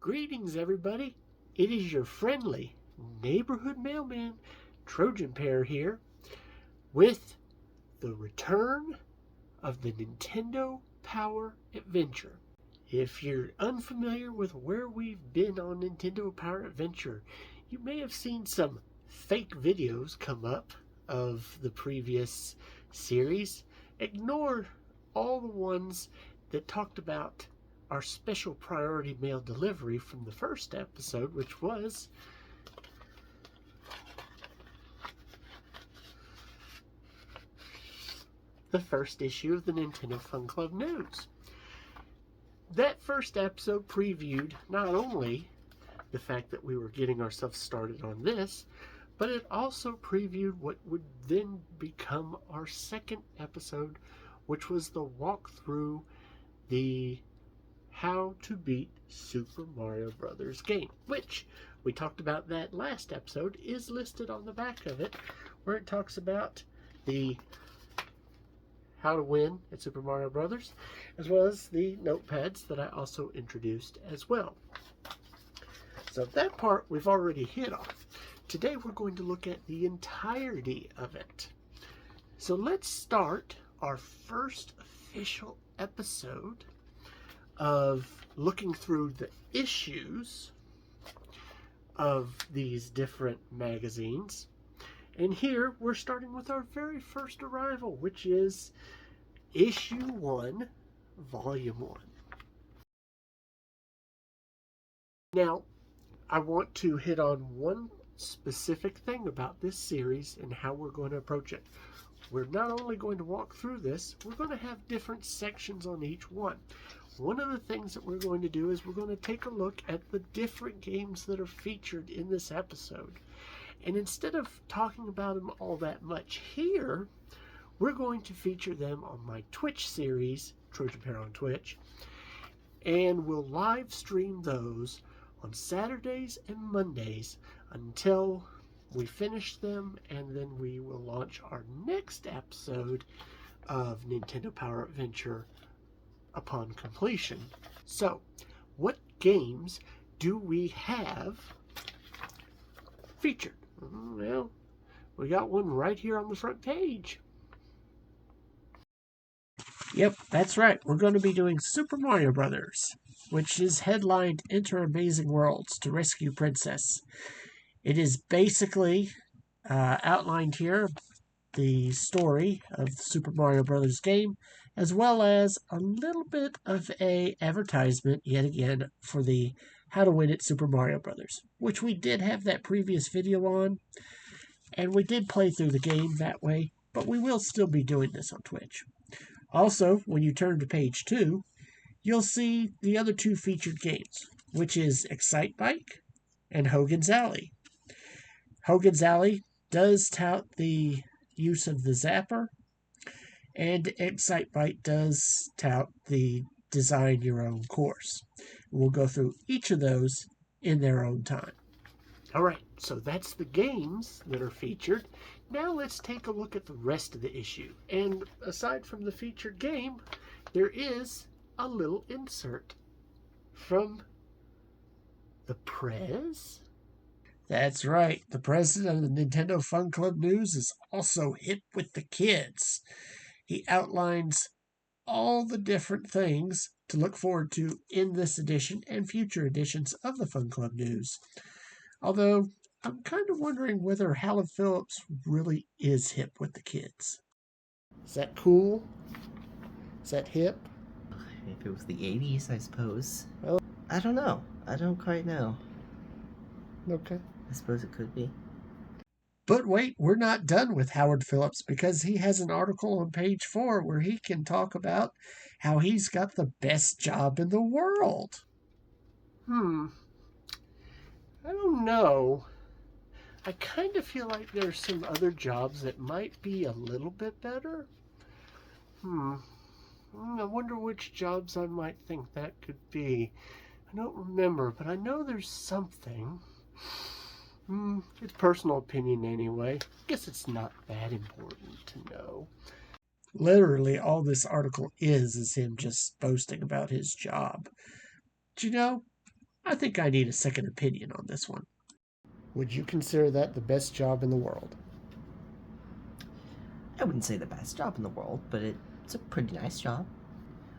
Greetings, everybody. It is your friendly neighborhood mailman, Trojan Pair here, with the return of the Nintendo Power Adventure. If you're unfamiliar with where we've been on Nintendo Power Adventure, you may have seen some fake videos come up of the previous series. Ignore all the ones that talked about our special priority mail delivery from the first episode, which was the first issue of the Nintendo Fun Club News. That first episode previewed not only the fact that we were getting ourselves started on this, but it also previewed what would then become our second episode, which was the walkthrough the How to Beat Super Mario Brothers game, which we talked about that last episode, is listed on the back of it, where it talks about the how to win at Super Mario Brothers, as well as the notepads that I also introduced as well. So that part we've already hit on. Today we're going to look at the entirety of it. So let's start our first official episode of looking through the issues of these different magazines. And here we're starting with our very first arrival, which is issue 1, volume 1. Now, I want to hit on one specific thing about this series and how we're going to approach it. We're not only going to walk through this, we're going to have different sections on each one. One of the things that we're going to do is we're going to take a look at the different games that are featured in this episode. And instead of talking about them all that much here, we're going to feature them on my Twitch series, Trojan Pair on Twitch, and we'll live stream those on Saturdays and Mondays until we finish them, and then we will launch our next episode of Nintendo Power Adventure upon completion. So, what games do we have featured? Well, we got one right here on the front page. Yep, that's right. We're going to be doing Super Mario Brothers, which is headlined Enter Amazing Worlds to Rescue Princess. It is basically outlined here the story of the Super Mario Brothers game, as well as a little bit of a advertisement yet again for the How to Win at Super Mario Brothers, which we did have that previous video on, and we did play through the game that way, but we will still be doing this on Twitch. Also, when you turn to page 2, you'll see the other two featured games, which is Excitebike and Hogan's Alley. Hogan's Alley does tout the use of the zapper, and Excitebike does tout the design your own course. We'll go through each of those in their own time. Alright, so that's the games that are featured. Now let's take a look at the rest of the issue. And aside from the featured game, there is a little insert from the Prez. That's right. The president of the Nintendo Fun Club News is also hip with the kids. He outlines all the different things to look forward to in this edition and future editions of the Fun Club News. Although, I'm kind of wondering whether Howard Phillips really is hip with the kids. Is that cool? Is that hip? If it was the 80s, I suppose. Well, I don't know. I don't quite know. Okay. I suppose it could be. But wait, we're not done with Howard Phillips, because he has an article on page 4 where he can talk about how he's got the best job in the world. I don't know. I kind of feel like there's some other jobs that might be a little bit better. I wonder which jobs I might think that could be. I don't remember, but I know there's something. It's personal opinion anyway. I guess it's not that important to know. Literally, all this article is him just boasting about his job. But I think I need a second opinion on this one. Would you consider that the best job in the world? I wouldn't say the best job in the world, but it's a pretty nice job.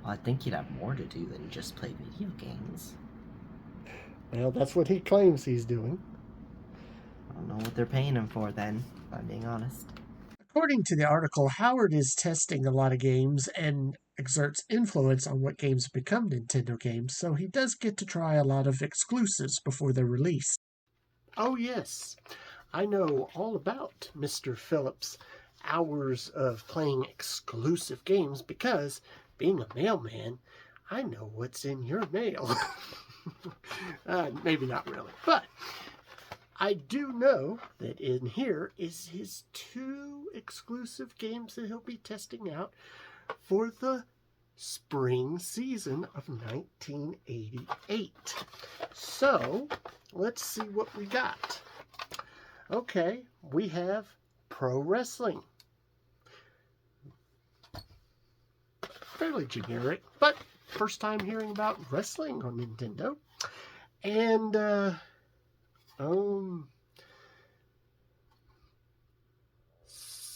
Well, I think you'd have more to do than just play video games. Well, that's what he claims he's doing. I don't know what they're paying him for then, if I'm being honest. According to the article, Howard is testing a lot of games and exerts influence on what games become Nintendo games, so he does get to try a lot of exclusives before they're released. Oh, yes, I know all about Mr. Phillips' hours of playing exclusive games because, being a mailman, I know what's in your mail. Maybe not really, but I do know that in here is his 2 exclusive games that he'll be testing out for the spring season of 1988. So, let's see what we got. Okay, we have pro wrestling. Fairly generic, but first time hearing about wrestling on Nintendo. And,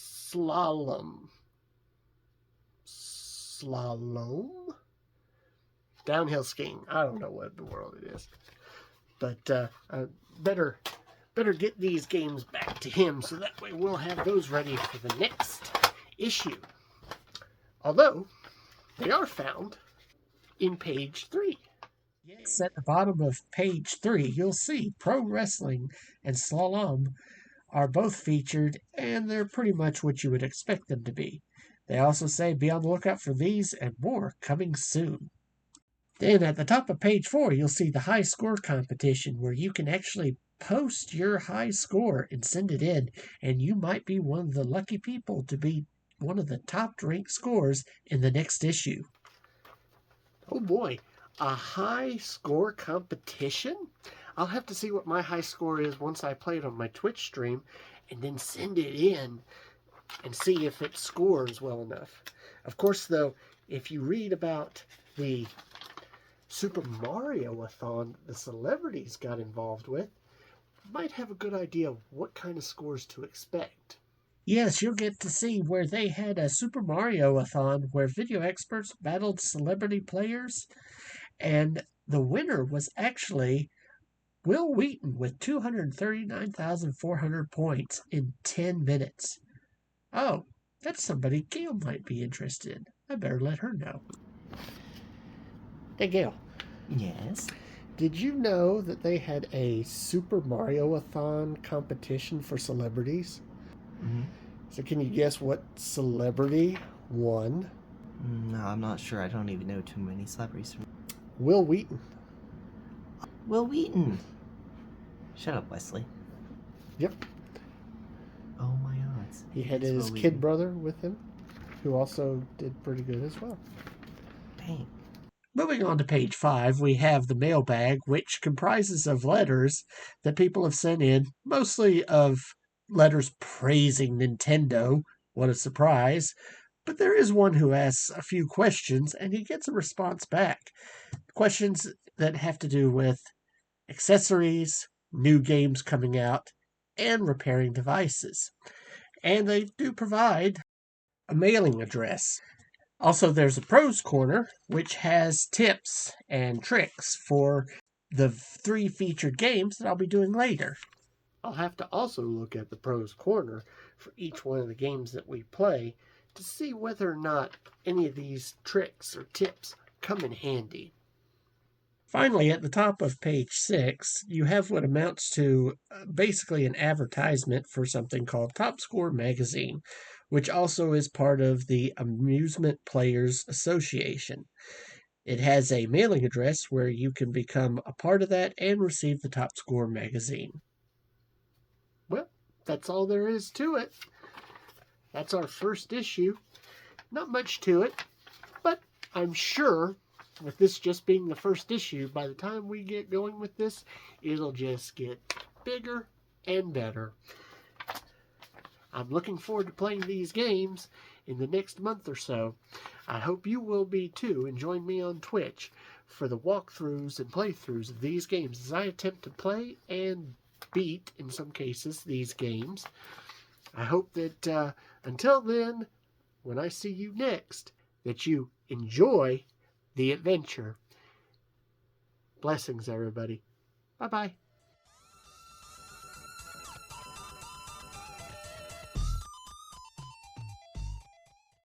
slalom. Downhill skiing. I don't know what in the world it is. But better get these games back to him so that way we'll have those ready for the next issue. Although, they are found in page 3. Yes, at the bottom of page 3, you'll see pro wrestling and slalom are both featured, and they're pretty much what you would expect them to be. They also say be on the lookout for these and more coming soon. Then at the top of page 4, you'll see the high score competition where you can actually post your high score and send it in, and you might be one of the lucky people to be one of the top ranked scores in the next issue. Oh boy, a high score competition? I'll have to see what my high score is once I play it on my Twitch stream and then send it in and see if it scores well enough. Of course, though, if you read about the Super Mario-a-thon the celebrities got involved with, you might have a good idea of what kind of scores to expect. Yes, you'll get to see where they had a Super Mario-a-thon where video experts battled celebrity players, and the winner was actually Will Wheaton with 239,400 points in 10 minutes. Oh, that's somebody Gail might be interested in. I better let her know. Hey, Gail. Yes? Did you know that they had a Super Mario-a-thon competition for celebrities? Mm-hmm. So can you guess what celebrity won? No, I'm not sure. I don't even know too many celebrities. Will Wheaton. Will Wheaton! Shut up, Wesley. Yep. Oh my odds. He had It's his Will kid Wheaton. brother with him, who also did pretty good as well. Dang. Moving on to page 5, we have the mailbag, which comprises of letters that people have sent in, mostly of letters praising Nintendo. What a surprise. But there is one who asks a few questions, and he gets a response back. Questions that have to do with accessories, new games coming out, and repairing devices. And they do provide a mailing address. Also, there's a pros corner, which has tips and tricks for the 3 featured games that I'll be doing later. I'll have to also look at the pros corner for each one of the games that we play to see whether or not any of these tricks or tips come in handy. Finally, at the top of page 6, you have what amounts to basically an advertisement for something called Top Score Magazine, which also is part of the Amusement Players Association. It has a mailing address where you can become a part of that and receive the Top Score magazine. Well, that's all there is to it. That's our first issue. Not much to it, but I'm sure with this just being the first issue, by the time we get going with this, it'll just get bigger and better. I'm looking forward to playing these games, in the next month or so. I hope you will be too, and join me on Twitch for the walkthroughs and playthroughs of these games as I attempt to play and beat, in some cases, these games. I hope that until then, when I see you next, that you enjoy the adventure. Blessings, everybody. Bye-bye.